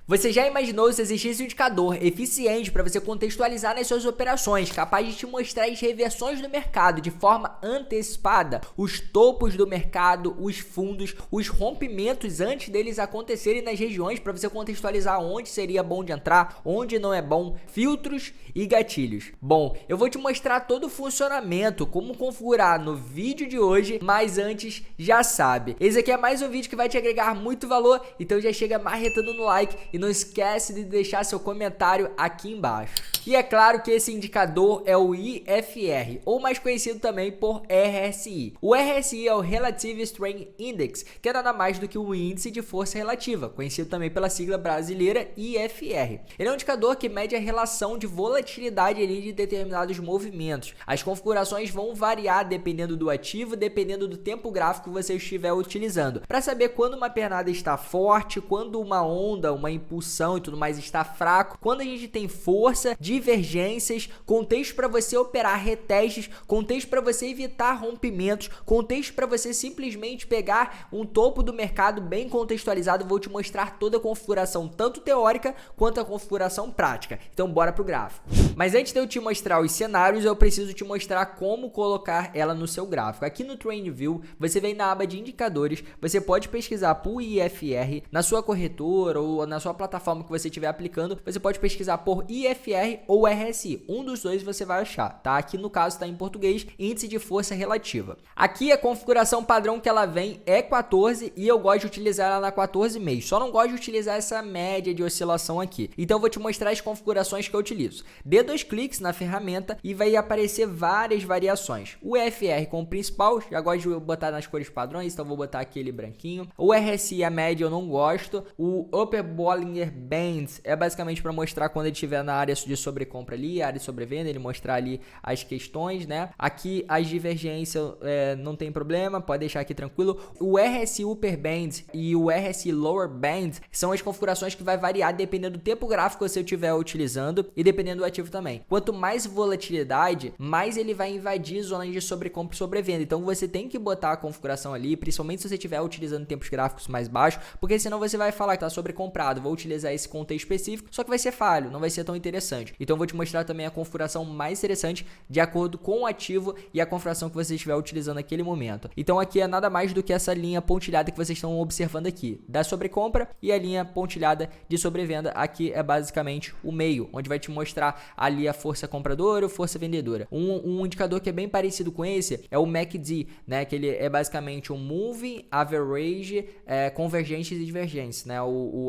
Você já imaginou se existisse um indicador eficiente para você contextualizar nas suas operações, capaz de te mostrar as reversões do mercado de forma antecipada, os topos do mercado, os fundos, os rompimentos antes deles acontecerem nas regiões, para você contextualizar onde seria bom de entrar, onde não é bom, filtros e gatilhos? Bom, eu vou te mostrar todo o funcionamento, como configurar no vídeo de hoje, mas antes, já sabe, esse aqui é mais um vídeo que vai te agregar muito valor, então já chega marretando no like e não esquece de deixar seu comentário aqui embaixo. E é claro que esse indicador é o IFR, ou mais conhecido também por RSI. O RSI é o Relative Strength Index, que é nada mais do que o índice de força relativa, conhecido também pela sigla brasileira IFR. Ele é um indicador que mede a relação de volatilidade ali de determinados movimentos. As configurações vão variar dependendo do ativo, dependendo do tempo gráfico que você estiver utilizando, para saber quando uma pernada está forte, quando uma onda, uma impulsão e tudo mais está fraco, quando a gente tem força, divergências, contexto para você operar retestes, contexto para você evitar rompimentos, contexto para você simplesmente pegar um topo do mercado bem contextualizado. Vou te mostrar toda a configuração, tanto teórica quanto a configuração prática. Então bora pro gráfico. Mas antes de eu te mostrar os cenários, eu preciso te mostrar como colocar ela no seu gráfico. Aqui no TradingView, você vem na aba de indicadores, você pode pesquisar por IFR na sua corretora ou na sua plataforma que você estiver aplicando, você pode pesquisar por IFR ou RSI, um dos dois você vai achar, tá? Aqui no caso está em português, índice de força relativa. Aqui a configuração padrão que ela vem é 14 e eu gosto de utilizar ela na 14,5, só não gosto de utilizar essa média de oscilação aqui. Então eu vou te mostrar as configurações que eu utilizo. Dê 2 cliques na ferramenta e vai aparecer várias variações. O EFR como principal, já gosto de botar nas cores padrões, então vou botar aquele branquinho. O RSI, a média, eu não gosto. O Upper Bollinger Bands é basicamente para mostrar quando ele estiver na área de sobrecompra ali, área de sobrevenda, ele mostrar ali as questões, né? Aqui as divergências não tem problema, pode deixar aqui tranquilo. O RSI Upper Band e o RSI Lower Band são as configurações que vai variar dependendo do tempo gráfico que você estiver utilizando e dependendo do ativo também. Quanto mais volatilidade, mais ele vai invadir zonas de sobrecompra e sobrevenda. Então você tem que botar a configuração ali, principalmente se você estiver utilizando tempos gráficos mais baixos, porque senão você vai falar que está sobrecomprado, vou utilizar esse contexto específico, só que vai ser falho, não vai ser tão interessante. Então eu vou te mostrar também a configuração mais interessante de acordo com o ativo e a configuração que você estiver utilizando naquele momento. Então aqui é nada mais do que essa linha pontilhada que vocês estão observando aqui, da sobrecompra, e a linha pontilhada de sobrevenda. Aqui é basicamente o meio, onde vai te mostrar ali a força compradora ou força vendedora. Um indicador que é bem parecido com esse é o MACD, né, que ele é basicamente um Moving Average Convergências e Divergências, né,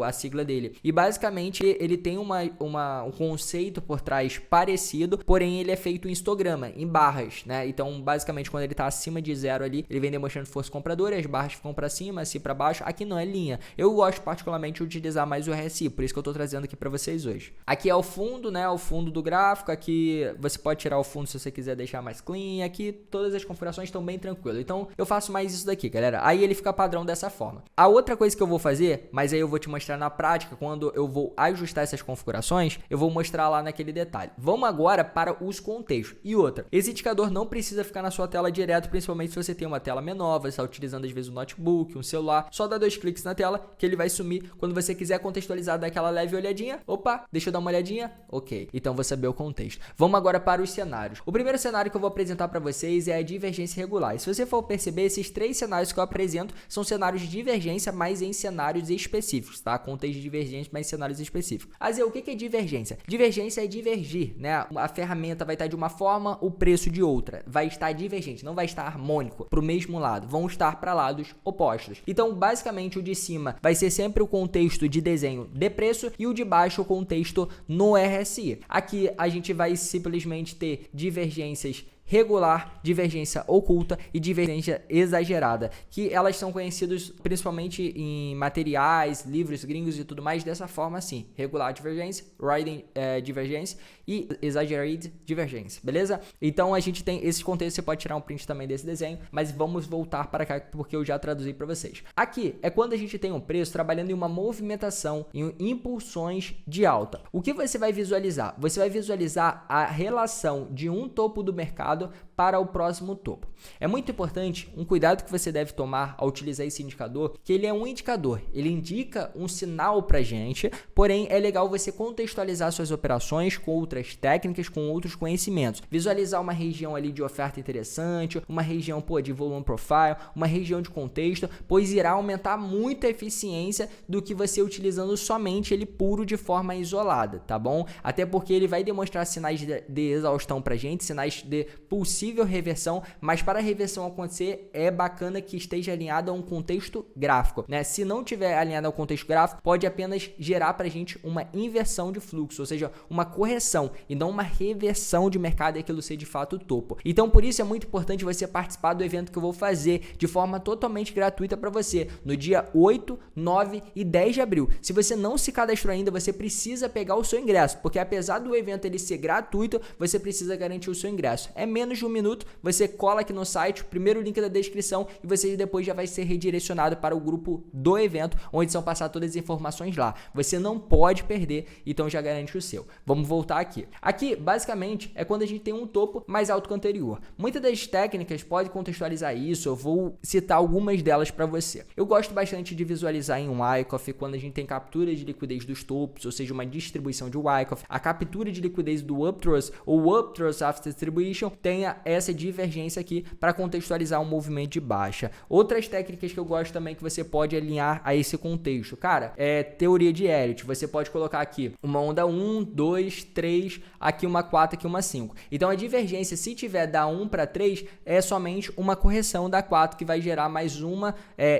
a sigla dele. E basicamente ele tem um conceito por trás parecido, porém ele é feito em histograma, em barras, né? Então basicamente quando ele está acima de 0 ali, ele vem demonstrando força compradora, as barras ficam para cima, assim para baixo. Aqui não é linha. Eu gosto particularmente de utilizar mais o RSI, por isso que eu estou trazendo aqui para vocês hoje. Aqui é o fundo, né? O fundo do gráfico. Aqui você pode tirar o fundo se você quiser deixar mais clean. Aqui todas as configurações estão bem tranquilas. Então eu faço mais isso daqui, galera. Aí ele fica padrão dessa forma. A outra coisa que eu vou fazer, mas aí eu vou te mostrar na prática, quando eu vou ajustar essas configurações, eu vou mostrar lá naquele detalhe. Vamos agora para os contextos. E outra, esse indicador não precisa ficar na sua tela direto, principalmente se você tem uma tela menor, você está utilizando às vezes um notebook, um celular, só dá 2 cliques na tela que ele vai sumir. Quando você quiser contextualizar, dá aquela leve olhadinha, opa, deixa eu dar uma olhadinha, ok, então vou saber o contexto. Vamos agora para os cenários. O primeiro cenário que eu vou apresentar para vocês é a divergência regular. E se você for perceber, esses 3 cenários que eu apresento são cenários de divergência, mas em cenários específicos, tá? Contexto de divergência, mas em cenários específicos. O que é divergência? Divergência é divergir, né? A ferramenta vai estar de uma forma, o preço de outra. Vai estar divergente, não vai estar harmônico para o mesmo lado. Vão estar para lados opostos. Então, basicamente, o de cima vai ser sempre o contexto de desenho de preço e o de baixo o contexto no RSI. Aqui a gente vai simplesmente ter divergências regular, divergência oculta e divergência exagerada, que elas são conhecidas principalmente em materiais, livros gringos e tudo mais dessa forma assim: regular divergência, riding divergência e exaggerated divergência, beleza? Então a gente tem esse contexto, você pode tirar um print também desse desenho, mas vamos voltar para cá porque eu já traduzi para vocês. Aqui é quando a gente tem um preço trabalhando em uma movimentação, em impulsões de alta. O que você vai visualizar? Você vai visualizar a relação de um topo do mercado mercado para o próximo topo. É muito importante, um cuidado que você deve tomar ao utilizar esse indicador, que ele é um indicador, ele indica um sinal para a gente, porém é legal você contextualizar suas operações com outras técnicas, com outros conhecimentos, visualizar uma região ali de oferta interessante, uma região de volume profile, uma região de contexto, pois irá aumentar muito a eficiência do que você utilizando somente ele puro de forma isolada, tá bom? Até porque ele vai demonstrar sinais de exaustão pra gente, sinais de possível reversão, mas para a reversão acontecer é bacana que esteja alinhado a um contexto gráfico, né? Se não tiver alinhado ao contexto gráfico, pode apenas gerar pra gente uma inversão de fluxo, ou seja, uma correção e não uma reversão de mercado e aquilo ser de fato o topo. Então, por isso é muito importante você participar do evento que eu vou fazer de forma totalmente gratuita para você, no dia 8, 9 e 10 de abril. Se você não se cadastrou ainda, você precisa pegar o seu ingresso, porque apesar do evento ele ser gratuito, você precisa garantir o seu ingresso. É menos de um minuto, você cola aqui no site, o primeiro link da descrição, e você depois já vai ser redirecionado para o grupo do evento, onde são passadas todas as informações lá. Você não pode perder, então já garante o seu. Vamos voltar aqui. Aqui, basicamente, é quando a gente tem um topo mais alto que o anterior. Muitas das técnicas podem contextualizar isso, eu vou citar algumas delas para você. Eu gosto bastante de visualizar em Wyckoff quando a gente tem captura de liquidez dos topos, ou seja, uma distribuição de Wyckoff, a captura de liquidez do Uptrust ou Uptrust After Distribution tenha essa divergência aqui para contextualizar um movimento de baixa. Outras técnicas que eu gosto também que você pode alinhar a esse contexto, cara, é teoria de Elliott. Você pode colocar aqui uma onda 1, 2, 3, aqui uma 4, aqui uma 5. Então a divergência, se tiver da 1 para 3, é somente uma correção da 4 que vai gerar mais uma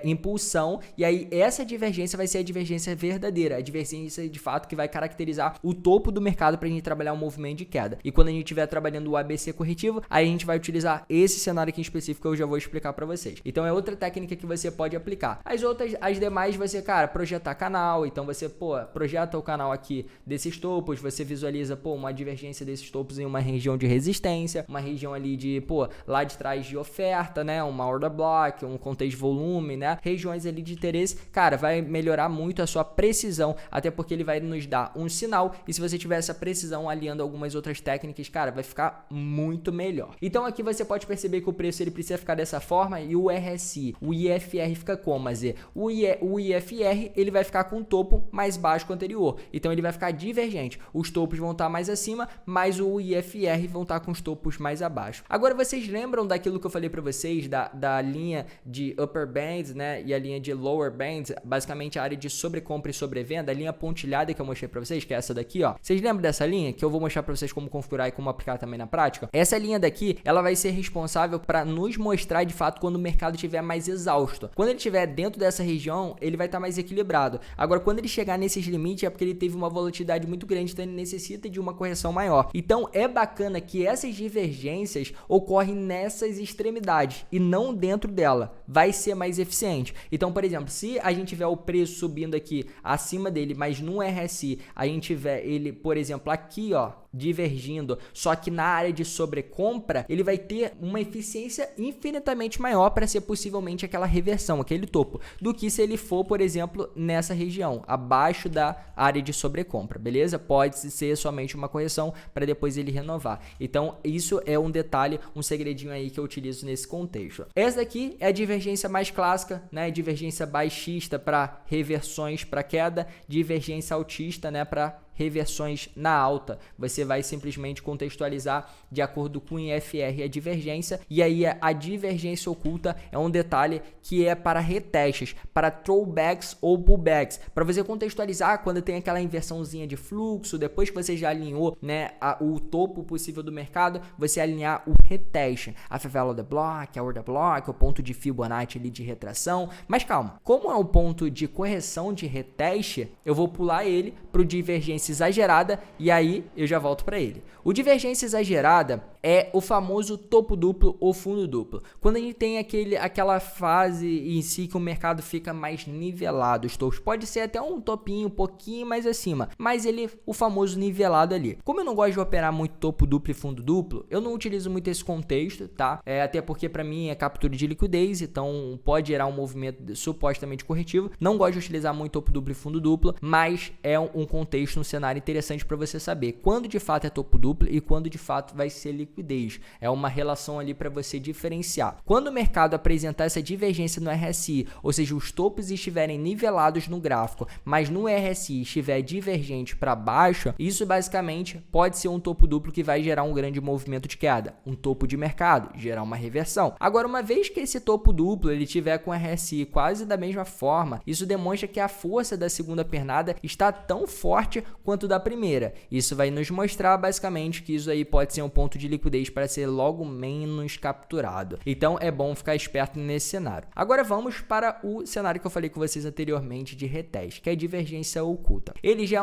impulsão, e aí essa divergência vai ser a divergência verdadeira, a divergência de fato que vai caracterizar o topo do mercado para a gente trabalhar um movimento de queda. E quando a gente estiver trabalhando o ABC corretivo, aí a gente vai utilizar esse cenário aqui em específico que eu já vou explicar para vocês. Então é outra técnica que você pode aplicar. As demais você, cara, projetar canal, então você, projeta o canal aqui desses topos, você visualiza, uma divergência desses topos em uma região de resistência, uma região ali de, lá de trás de oferta, né, uma order block, um contexto de volume, né, regiões ali de interesse, cara, vai melhorar muito a sua precisão, até porque ele vai nos dar um sinal, e se você tiver essa precisão aliando algumas outras técnicas, cara, vai ficar muito melhor. Então aqui você pode perceber que o preço ele precisa ficar dessa forma, e o RSI, o IFR fica como? O IFR ele vai ficar com um topo mais baixo que o anterior, então ele vai ficar divergente, os topos vão estar mais acima, mas o IFR vão estar com os topos mais abaixo. Agora vocês lembram daquilo que eu falei para vocês, da linha de upper bands, né, e a linha de lower bands, basicamente a área de sobrecompra e sobrevenda, a linha pontilhada que eu mostrei para vocês, que é essa daqui, ó. Vocês lembram dessa linha? Que eu vou mostrar para vocês como configurar e como aplicar também na prática? Essa linha daqui, ela vai ser responsável para nos mostrar de fato quando o mercado estiver mais exausto. Quando ele estiver dentro dessa região, ele vai estar mais equilibrado. Agora, quando ele chegar nesses limites, é porque ele teve uma volatilidade muito grande, então ele necessita de uma correção maior. Então, é bacana que essas divergências ocorrem nessas extremidades e não dentro dela. Vai ser mais eficiente. Então, por exemplo, se a gente tiver o preço subindo aqui acima dele, mas no RSI a gente tiver ele, por exemplo, aqui, ó, divergindo, só que na área de sobrecompra, ele vai ter uma eficiência infinitamente maior para ser possivelmente aquela reversão, aquele topo, do que se ele for, por exemplo, nessa região, abaixo da área de sobrecompra, beleza? Pode ser somente uma correção para depois ele renovar. Então, isso é um detalhe, um segredinho aí que eu utilizo nesse contexto. Essa daqui é a divergência mais clássica, né? Divergência baixista para reversões para queda, divergência altista, né, para reversões na alta. Você vai simplesmente contextualizar de acordo com o IFR a divergência, e aí a divergência oculta é um detalhe que é para retestes, para throwbacks ou pullbacks, para você contextualizar quando tem aquela inversãozinha de fluxo, depois que você já alinhou, né, o topo possível do mercado, você alinhar o reteste, a favela order block, a order block, o ponto de Fibonacci ali de retração. Mas calma, como é o ponto de correção de reteste, eu vou pular ele para o divergência exagerada e aí eu já volto para ele. O divergência exagerada é o famoso topo duplo ou fundo duplo. Quando a gente tem aquela fase em si que o mercado fica mais nivelado, os topos pode ser até um topinho um pouquinho mais acima, mas o famoso nivelado ali. Como eu não gosto de operar muito topo duplo e fundo duplo, eu não utilizo muito esse esse contexto, tá? Até porque para mim é captura de liquidez, então pode gerar um movimento supostamente corretivo. Não gosto de utilizar muito topo duplo e fundo duplo, mas é um contexto, um cenário interessante para você saber quando de fato é topo duplo e quando de fato vai ser liquidez. É uma relação ali para você diferenciar. Quando o mercado apresentar essa divergência no RSI, ou seja, os topos estiverem nivelados no gráfico, mas no RSI estiver divergente para baixo, isso basicamente pode ser um topo duplo que vai gerar um grande movimento de queda, um topo de mercado, gerar uma reversão. Agora, uma vez que esse topo duplo ele tiver com RSI quase da mesma forma, isso demonstra que a força da segunda pernada está tão forte quanto da primeira. Isso vai nos mostrar basicamente que isso aí pode ser um ponto de liquidez para ser logo menos capturado. Então é bom ficar esperto nesse cenário. Agora vamos para o cenário que eu falei com vocês anteriormente de reteste, que é a divergência oculta. Ele já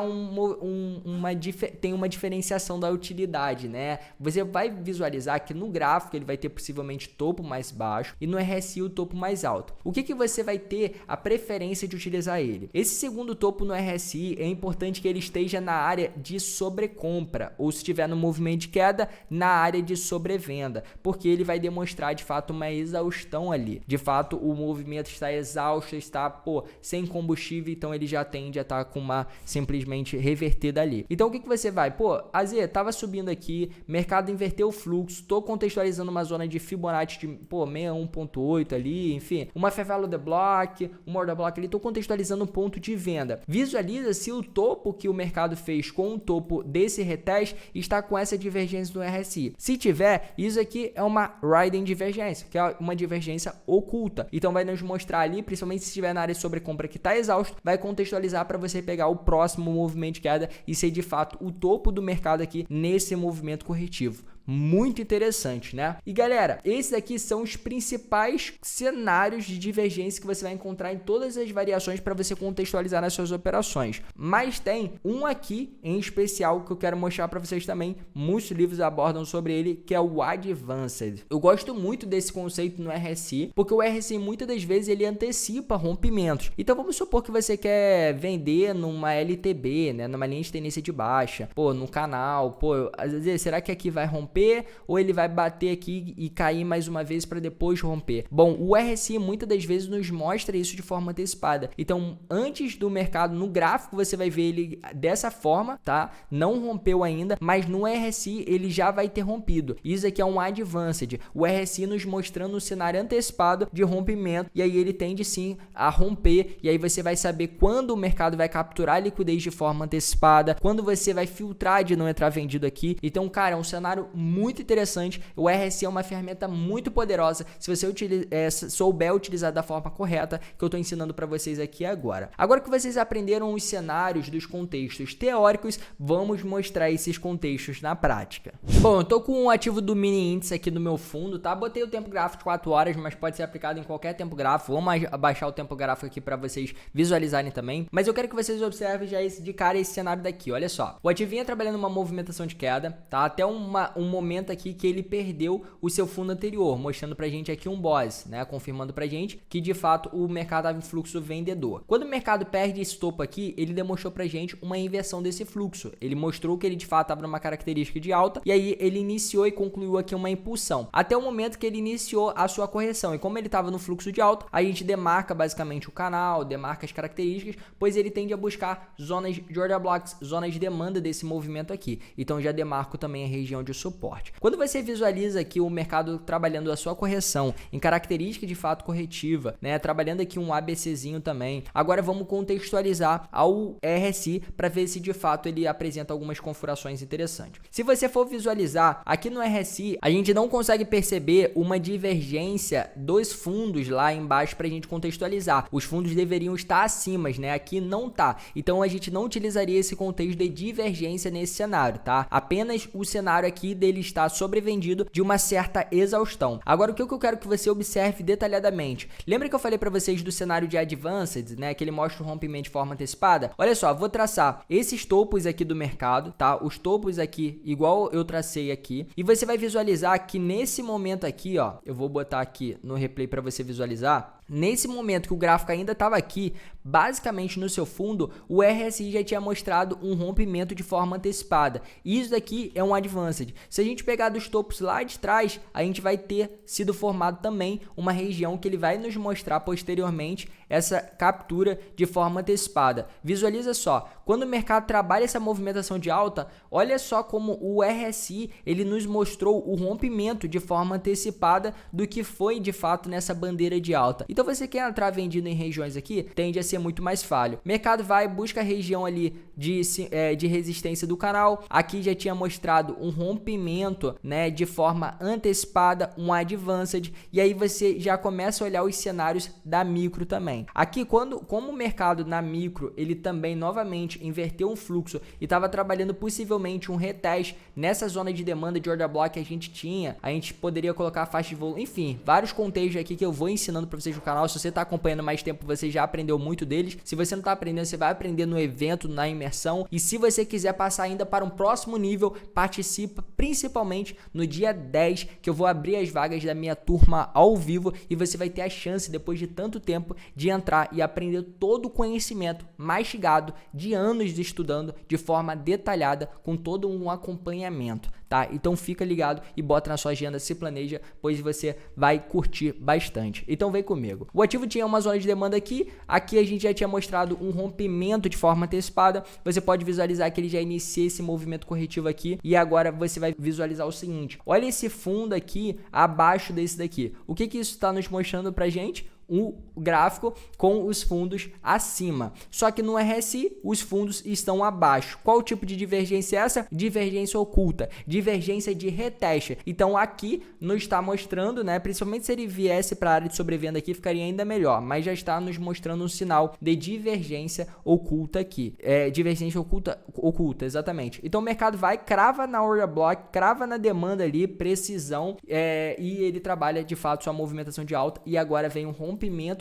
tem uma diferenciação da utilidade, né? Você vai visualizar que no gráfico ele vai ter possivelmente topo mais baixo e no RSI o topo mais alto. O que você vai ter a preferência de utilizar ele? Esse segundo topo no RSI é importante que ele esteja na área de sobrecompra, ou se estiver no movimento de queda, na área de sobrevenda, porque ele vai demonstrar de fato uma exaustão ali. De fato, o movimento está exausto, está sem combustível, então ele já tende a estar com uma simplesmente revertida ali. Então o que você vai? AZ, tava subindo aqui, mercado inverteu o fluxo, tô contextualizando uma zona de Fibonacci de 61.8 ali, enfim, uma Favela de Block, uma Order Block ali, tô contextualizando um ponto de venda. Visualiza se o topo que o mercado fez com o topo desse reteste está com essa divergência do RSI. Se tiver, isso aqui é uma Riding divergência, que é uma divergência oculta. Então vai nos mostrar ali, principalmente se estiver na área de sobrecompra que está exausto, vai contextualizar para você pegar o próximo movimento de queda e ser de fato o topo do mercado aqui nesse movimento corretivo. Muito interessante, né? E galera, esses aqui são os principais cenários de divergência que você vai encontrar em todas as variações para você contextualizar nas suas operações. Mas tem um aqui em especial que eu quero mostrar para vocês também. Muitos livros abordam sobre ele, que é o Advanced. Eu gosto muito desse conceito no RSI, porque o RSI muitas das vezes ele antecipa rompimentos. Então vamos supor que você quer vender numa LTB, né? Numa linha de tendência de baixa, no canal, às vezes será que aqui vai romper? Ou ele vai bater aqui e cair mais uma vez para depois romper? Bom, o RSI muitas das vezes nos mostra isso de forma antecipada. Então, antes do mercado, no gráfico, você vai ver ele dessa forma, tá? Não rompeu ainda, mas no RSI ele já vai ter rompido. Isso aqui é um Advanced. O RSI nos mostrando um cenário antecipado de rompimento, e aí ele tende sim a romper, e aí você vai saber quando o mercado vai capturar a liquidez de forma antecipada, quando você vai filtrar de não entrar vendido aqui. Então, cara, é um cenário muito interessante. O RSI é uma ferramenta muito poderosa se você souber utilizar da forma correta, que eu estou ensinando para vocês aqui agora. Agora que vocês aprenderam os cenários dos contextos teóricos, vamos mostrar esses contextos na prática. Bom, eu estou com um ativo do mini índice aqui no meu fundo, tá? Botei o tempo gráfico de 4 horas, mas pode ser aplicado em qualquer tempo gráfico. Vamos abaixar o tempo gráfico aqui para vocês visualizarem também. Mas eu quero que vocês observem já de cara esse cenário daqui. Olha só, o ativo vinha trabalhando uma movimentação de queda, tá? Até um momento aqui que ele perdeu o seu fundo anterior, mostrando pra gente aqui um BOS, né? Confirmando pra gente que de fato o mercado estava em fluxo vendedor. Quando o mercado perde esse topo aqui, ele demonstrou pra gente uma inversão desse fluxo. Ele mostrou que ele de fato estava numa característica de alta, e aí ele iniciou e concluiu aqui uma impulsão, até o momento que ele iniciou a sua correção. E como ele estava no fluxo de alta, a gente demarca basicamente o canal, demarca as características, pois ele tende a buscar zonas de order blocks, zonas de demanda desse movimento aqui. Então já demarco também a região de suporte. Quando você visualiza aqui o mercado trabalhando a sua correção em característica de fato corretiva, né? Trabalhando aqui um ABCzinho também. Agora vamos contextualizar ao RSI para ver se de fato ele apresenta algumas configurações interessantes. Se você for visualizar aqui no RSI, a gente não consegue perceber uma divergência dos fundos lá embaixo para a gente contextualizar. Os fundos deveriam estar acima, né? Aqui não tá. Então a gente não utilizaria esse contexto de divergência nesse cenário, tá? Apenas o cenário aqui dele está sobrevendido de uma certa exaustão. Agora o que eu quero que você observe detalhadamente. Lembra que eu falei para vocês do cenário de Advanced, né? Que ele mostra o rompimento de forma antecipada? Olha só, vou traçar esses topos aqui do mercado, tá? Os topos aqui, igual eu tracei aqui. E você vai visualizar que nesse momento aqui, ó, eu vou botar aqui no replay para você visualizar. Nesse momento que o gráfico ainda estava aqui, basicamente no seu fundo, o RSI já tinha mostrado um rompimento de forma antecipada. Isso daqui é um Advanced. Se a gente pegar dos topos lá de trás, a gente vai ter sido formado também uma região que ele vai nos mostrar posteriormente essa captura de forma antecipada. Visualiza só, quando o mercado trabalha essa movimentação de alta, olha só como o RSI ele nos mostrou o rompimento de forma antecipada do que foi de fato nessa bandeira de alta. Então você quer entrar vendido em regiões aqui, tende a ser muito mais falho. Mercado vai, busca a região ali de resistência do canal. Aqui já tinha mostrado um rompimento, né, de forma antecipada, um Advanced, e aí você já começa a olhar os cenários da micro também. Aqui, como o mercado na micro, ele também novamente inverteu um fluxo e estava trabalhando possivelmente um reteste nessa zona de demanda de order block que a gente poderia colocar a faixa de volume, enfim, vários contextos aqui que eu vou ensinando para vocês no canal. Se você está acompanhando mais tempo, você já aprendeu muito deles. Se você não está aprendendo, você vai aprender no evento, na imersão. E se você quiser passar ainda para um próximo nível, participa principalmente no dia 10, que eu vou abrir as vagas da minha turma ao vivo e você vai ter a chance, depois de tanto tempo, de entrar e aprender todo o conhecimento mastigado de anos estudando de forma detalhada, com todo um acompanhamento, tá? Então fica ligado e bota na sua agenda, se planeja, pois você vai curtir bastante. Então vem comigo. O ativo tinha uma zona de demanda aqui a gente já tinha mostrado um rompimento de forma antecipada. Você pode visualizar que ele já inicia esse movimento corretivo aqui e agora você vai visualizar o seguinte: olha esse fundo aqui abaixo desse daqui. O que isso está nos mostrando pra gente? O gráfico com os fundos acima. Só que no RSI, os fundos estão abaixo. Qual tipo de divergência é essa? Divergência oculta, divergência de reteste. Então aqui nos está mostrando, né? Principalmente se ele viesse para a área de sobrevenda aqui, ficaria ainda melhor. Mas já está nos mostrando um sinal de divergência oculta aqui. Divergência oculta, exatamente. Então o mercado vai, crava na order block, crava na demanda ali, precisão, e ele trabalha de fato sua movimentação de alta. E agora vem um rompimento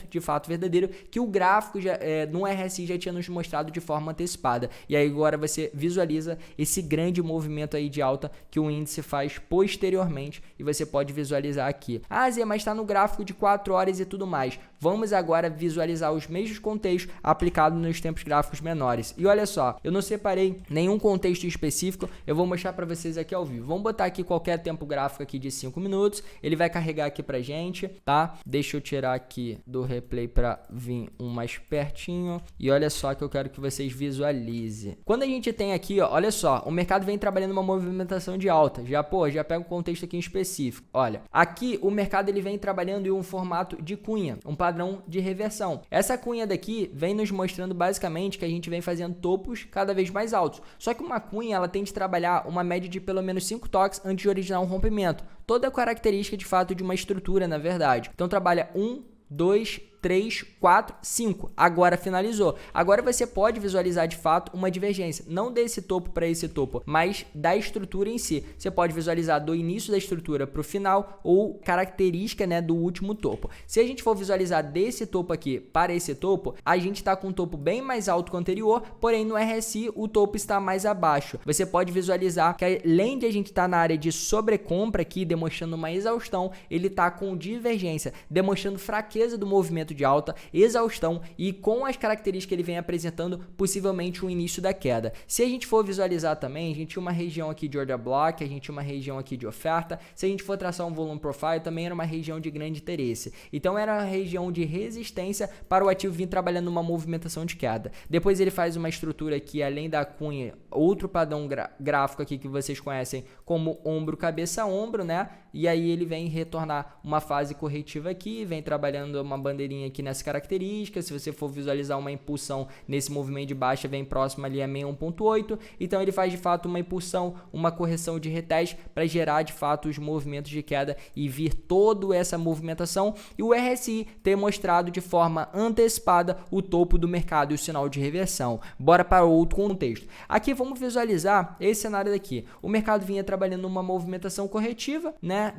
de fato verdadeiro que o gráfico já, no RSI já tinha nos mostrado de forma antecipada. E aí agora você visualiza esse grande movimento aí de alta que o índice faz posteriormente e você pode visualizar aqui. Ah, Zé, mas está no gráfico de 4 horas e tudo mais. Vamos agora visualizar os mesmos contextos aplicados nos tempos gráficos menores. E olha só, eu não separei nenhum contexto específico, eu vou mostrar para vocês aqui ao vivo. Vamos botar aqui qualquer tempo gráfico aqui de 5 minutos, ele vai carregar aqui pra gente, tá? Deixa eu tirar aqui do replay para vir um mais pertinho e olha só que eu quero que vocês visualizem. Quando a gente tem aqui, ó, olha só, o mercado vem trabalhando uma movimentação de alta, já pega um contexto aqui em específico. Olha, aqui o mercado ele vem trabalhando em um formato de cunha, um padrão de reversão. Essa cunha daqui vem nos mostrando basicamente que a gente vem fazendo topos cada vez mais altos. Só que uma cunha ela tem de trabalhar uma média de pelo menos 5 toques antes de originar um rompimento. Toda a característica de fato de uma estrutura, na verdade. Então trabalha 1, 2, 3, 4, 5. Agora finalizou. Agora você pode visualizar de fato uma divergência, não desse topo para esse topo, mas da estrutura em si. Você pode visualizar do início da estrutura para o final ou característica, né, do último topo. Se a gente for visualizar desse topo aqui para esse topo, a gente está com um topo bem mais alto que o anterior, porém no RSI o topo está mais abaixo. Você pode visualizar que além de a gente estar na área de sobrecompra aqui, demonstrando uma exaustão, ele está com divergência, demonstrando fraqueza do movimento de alta, exaustão e com as características que ele vem apresentando, possivelmente o início da queda. Se a gente for visualizar também, a gente tinha uma região aqui de order block, a gente tinha uma região aqui de oferta. Se a gente for traçar um volume profile, também era uma região de grande interesse. Então era uma região de resistência para o ativo vir trabalhando numa movimentação de queda. Depois ele faz uma estrutura aqui, além da cunha, outro padrão gráfico aqui que vocês conhecem como ombro, cabeça, ombro, né? E aí ele vem retornar uma fase corretiva aqui, vem trabalhando uma bandeirinha aqui nessa característica. Se você for visualizar uma impulsão nesse movimento de baixa, vem próximo ali a 61.8. Então ele faz de fato uma impulsão, uma correção de reteste para gerar de fato os movimentos de queda e vir toda essa movimentação. E o RSI ter mostrado de forma antecipada o topo do mercado e o sinal de reversão. Bora para outro contexto. Aqui vamos vamos visualizar esse cenário daqui. O mercado vinha trabalhando numa movimentação corretiva, né?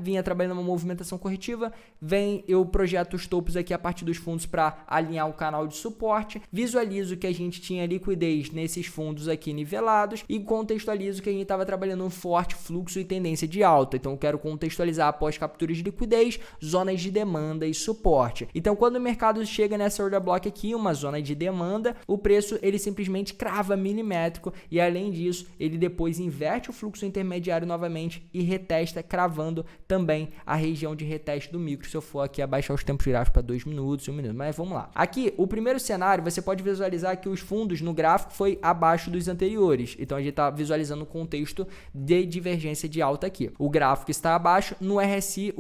Eu projeto os topos aqui a partir dos fundos para alinhar o canal de suporte, visualizo que a gente tinha liquidez nesses fundos aqui nivelados e contextualizo que a gente estava trabalhando um forte fluxo e tendência de alta. Então eu quero contextualizar após capturas de liquidez, zonas de demanda e suporte. Então quando o mercado chega nessa order block aqui, uma zona de demanda, o preço ele simplesmente crava milimétrico e além disso, ele depois inverte o fluxo intermediário novamente e retesta cravando também a região de reteste do micro. Se eu for aqui abaixar os tempos gráficos para 2 minutos, 1 minuto, mas vamos lá. Aqui, o primeiro cenário, você pode visualizar que os fundos no gráfico foi abaixo dos anteriores. Então a gente está visualizando o contexto de divergência de alta aqui. O gráfico está abaixo, no RSI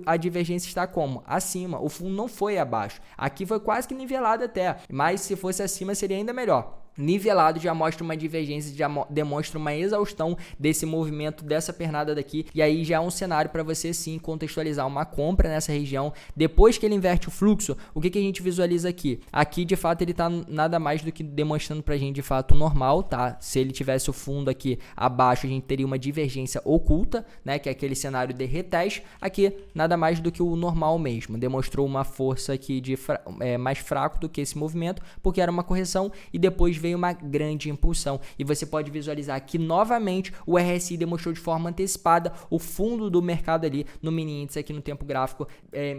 a divergência está como? Acima. O fundo não foi abaixo. Aqui foi quase que nivelado até, mas se fosse acima seria ainda melhor. Nivelado já mostra uma divergência, já demonstra uma exaustão desse movimento, dessa pernada daqui, e aí já é um cenário para você sim contextualizar uma compra nessa região. Depois que ele inverte o fluxo, o que a gente visualiza aqui? Aqui de fato ele tá nada mais do que demonstrando pra gente de fato normal, tá? Se ele tivesse o fundo aqui abaixo, a gente teria uma divergência oculta, né? Que é aquele cenário de reteste. Aqui nada mais do que o normal mesmo, demonstrou uma força aqui mais fraco do que esse movimento, porque era uma correção e depois veio uma grande impulsão e você pode visualizar que novamente o RSI demonstrou de forma antecipada o fundo do mercado ali no mini índice aqui no tempo gráfico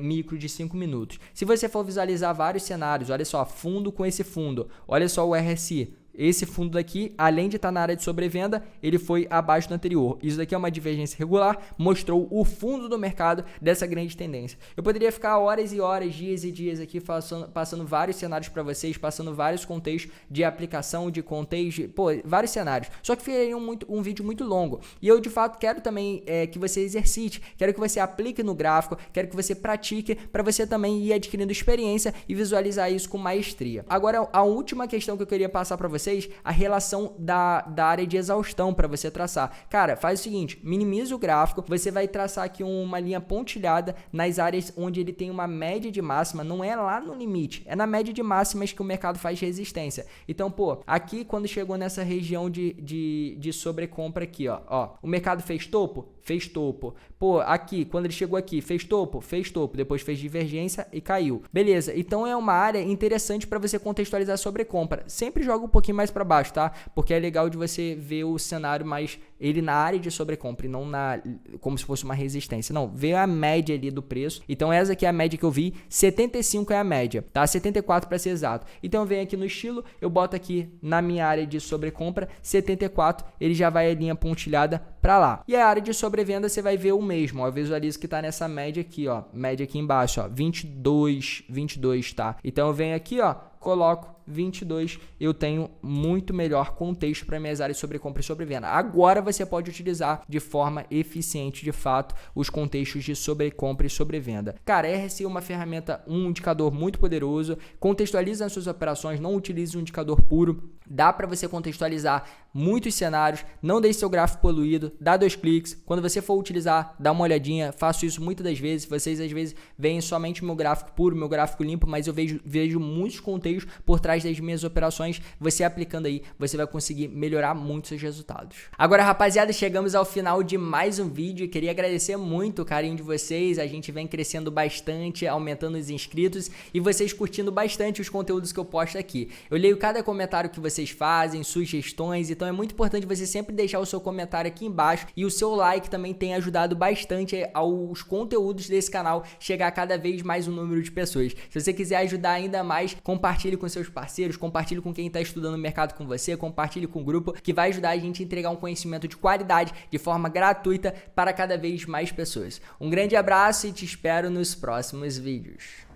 micro de 5 minutos. Se você for visualizar vários cenários, olha só, fundo com esse fundo, olha só o RSI. Esse fundo daqui, além de estar na área de sobrevenda, ele foi abaixo do anterior. Isso daqui é uma divergência regular, mostrou o fundo do mercado dessa grande tendência. Eu poderia ficar horas e horas, dias e dias aqui passando vários cenários para vocês, passando vários contextos de aplicação, de contexto, vários cenários. Só que ficaria um vídeo muito longo. E eu, de fato, quero também que você exercite, quero que você aplique no gráfico, quero que você pratique, para você também ir adquirindo experiência e visualizar isso com maestria. Agora, a última questão que eu queria passar para vocês, a relação da área de exaustão para você traçar. Cara, faz o seguinte, minimiza o gráfico, você vai traçar aqui uma linha pontilhada nas áreas onde ele tem uma média de máxima, não é lá no limite, é na média de máximas que o mercado faz resistência. Então, aqui quando chegou nessa região de sobrecompra aqui, ó, o mercado fez topo? Fez topo. Aqui, quando ele chegou aqui, fez topo? Fez topo. Depois fez divergência e caiu. Beleza, então é uma área interessante para você contextualizar sobre compra. Sempre joga um pouquinho mais para baixo, tá? Porque é legal de você ver o cenário mais ele na área de sobrecompra e não como se fosse uma resistência. Não, vê a média ali do preço. Então essa aqui é a média que eu vi, 75 é a média, tá? 74 para ser exato. Então eu venho aqui no estilo, eu boto aqui na minha área de sobrecompra, 74, ele já vai a linha pontilhada para lá. E a área de sobrevenda você vai ver o mesmo, ó, eu visualizo que tá nessa média aqui, ó, média aqui embaixo, ó, 22, tá? Então eu venho aqui, ó, coloco 22, eu tenho muito melhor contexto para minhas áreas sobre compra e sobrevenda. Agora você pode utilizar de forma eficiente, de fato, os contextos de sobrecompra e sobrevenda. Cara, RSI é uma ferramenta, um indicador muito poderoso, contextualiza as suas operações, não utilize um indicador puro, dá para você contextualizar muitos cenários, não deixe seu gráfico poluído, dá 2 cliques, quando você for utilizar, dá uma olhadinha, faço isso muitas das vezes, vocês às vezes veem somente meu gráfico puro, meu gráfico limpo, mas eu vejo muitos contextos por trás das minhas operações, você aplicando aí, você vai conseguir melhorar muito seus resultados. Agora, rapaziada, chegamos ao final de mais um vídeo e queria agradecer muito o carinho de vocês, a gente vem crescendo bastante, aumentando os inscritos e vocês curtindo bastante os conteúdos que eu posto aqui. Eu leio cada comentário que vocês fazem, sugestões, então é muito importante você sempre deixar o seu comentário aqui embaixo e o seu like também tem ajudado bastante aos conteúdos desse canal chegar a cada vez mais um número de pessoas. Se você quiser ajudar ainda mais, compartilhe com seus parceiros, compartilhe com quem está estudando o mercado com você, compartilhe com o grupo, que vai ajudar a gente a entregar um conhecimento de qualidade de forma gratuita para cada vez mais pessoas. Um grande abraço e te espero nos próximos vídeos.